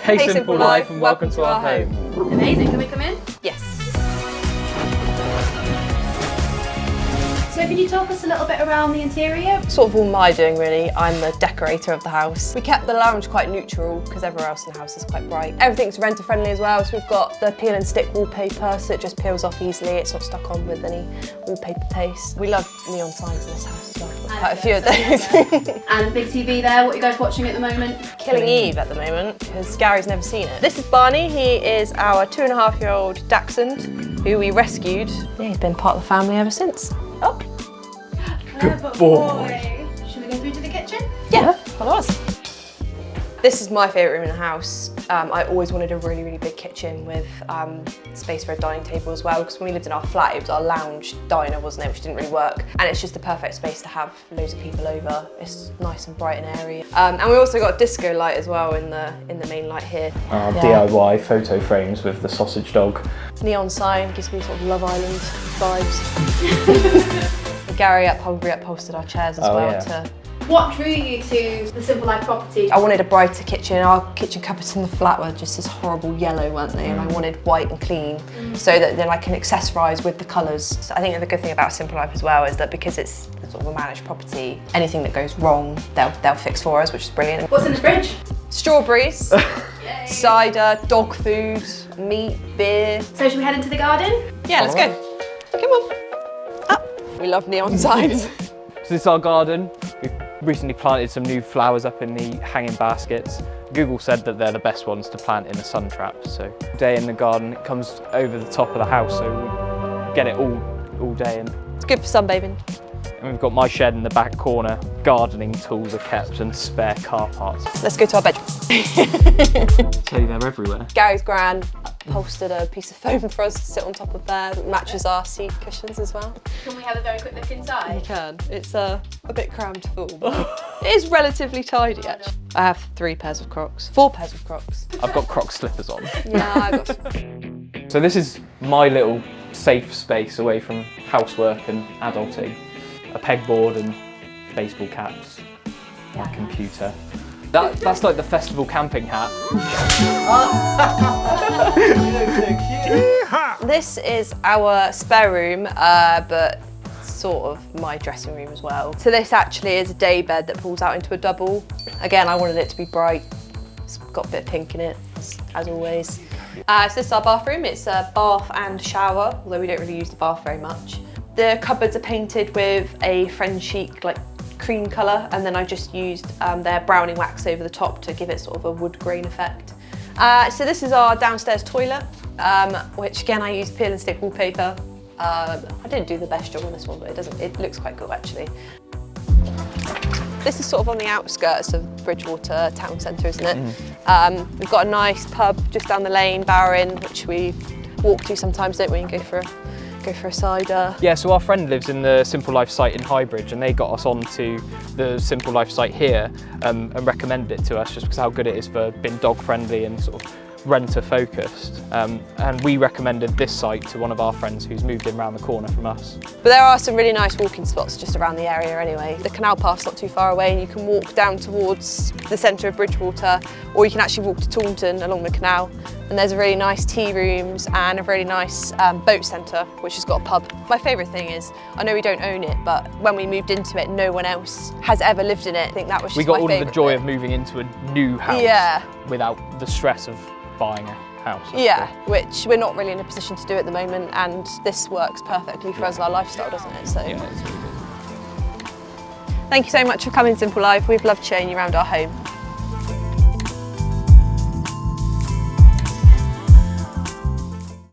Hey Simple Life and welcome to our home. Amazing, can we come in? Yes. So can you talk us a little bit around the interior? Sort of all my doing really. I'm the decorator of the house. We kept the lounge quite neutral because everywhere else in the house is quite bright. Everything's renter friendly as well, so we've got the peel and stick wallpaper so it just peels off easily. It's not stuck on with any wallpaper paste. We love neon signs in this house as well. Quite a few of those. And big TV there, what are you guys watching at the moment? Killing Eve at the moment because Gary's never seen it. This is Barney. He is our 2.5-year-old Dachshund who we rescued. Yeah, he's been part of the family ever since. Oh. Clever boy. Should we go through to the kitchen? Yeah, follow us. This is my favourite room in the house. I always wanted a really, really big kitchen with space for a dining table as well, because when we lived in our flat, it was our lounge diner, wasn't it, which didn't really work. And it's just the perfect space to have loads of people over. It's nice and bright and airy. And we also got a disco light as well in the main light here. DIY photo frames with the sausage dog. Neon sign gives me sort of Love Island vibes. Gary upholstered our chairs as well. Yeah. What drew you to the Simple Life property? I wanted a brighter kitchen. Our kitchen cupboards in the flat were just this horrible yellow, weren't they? And I wanted white and clean so that then I can accessorise with the colours. So I think the good thing about Simple Life as well is that because it's sort of a managed property, anything that goes wrong, they'll fix for us, which is brilliant. What's in the fridge? Strawberries, cider, dog food, meat, beer. So should we head into the garden? Yeah, let's go. Come on. Up. We love neon signs. So this is our garden. We've recently planted some new flowers up in the hanging baskets. Google said that they're the best ones to plant in a sun trap. So day in the garden, it comes over the top of the house, so we get it all day. And It's good for sunbathing. we've got my shed in the back corner. Gardening tools are kept and spare car parts. Let's go to our bedroom. So they're everywhere. Gary's gran upholstered a piece of foam for us to sit on top of there that matches our seat cushions as well. Can we have a very quick look inside? You can. It's a bit crammed full, but it is relatively tidy actually. I have 4 pairs of Crocs. I've got Croc slippers on. Yeah, I got. So this is my little safe space away from housework and adulting. A pegboard and baseball caps, my computer. That's like the festival camping hat. This is our spare room, but sort of my dressing room as well. So this actually is a day bed that pulls out into a double. Again, I wanted it to be bright. It's got a bit of pink in it, as always. So this is our bathroom. It's a bath and shower, although we don't really use the bath very much. The cupboards are painted with a French chic, like cream colour, and then I just used their browning wax over the top to give it sort of a wood grain effect. So this is our downstairs toilet, which again I used peel and stick wallpaper. I didn't do the best job on this one, but it looks quite cool actually. This is sort of on the outskirts of Bridgewater town centre, isn't it? We've got a nice pub just down the lane, Barron, which we walk to sometimes, don't we, and go for a cider. Yeah, so our friend lives in the Simple Life site in Highbridge, and they got us onto the Simple Life site here and recommended it to us just because how good it is for being dog friendly and sort of renter focused. And we recommended this site to one of our friends who's moved in around the corner from us. But there are some really nice walking spots just around the area anyway. The canal path's not too far away and you can walk down towards the centre of Bridgewater, or you can actually walk to Taunton along the canal. And there's a really nice tea rooms and a really nice boat centre, which has got a pub. My favourite thing is, I know we don't own it, but when we moved into it, no one else has ever lived in it. I think that was just we got my all of the joy bit. of moving into a new house without the stress of buying a house. Yeah, which we're not really in a position to do at the moment, and this works perfectly for us and our lifestyle, doesn't it? So. Yeah, it's really good. Thank you so much for coming, Simple Life. We've loved showing you around our home.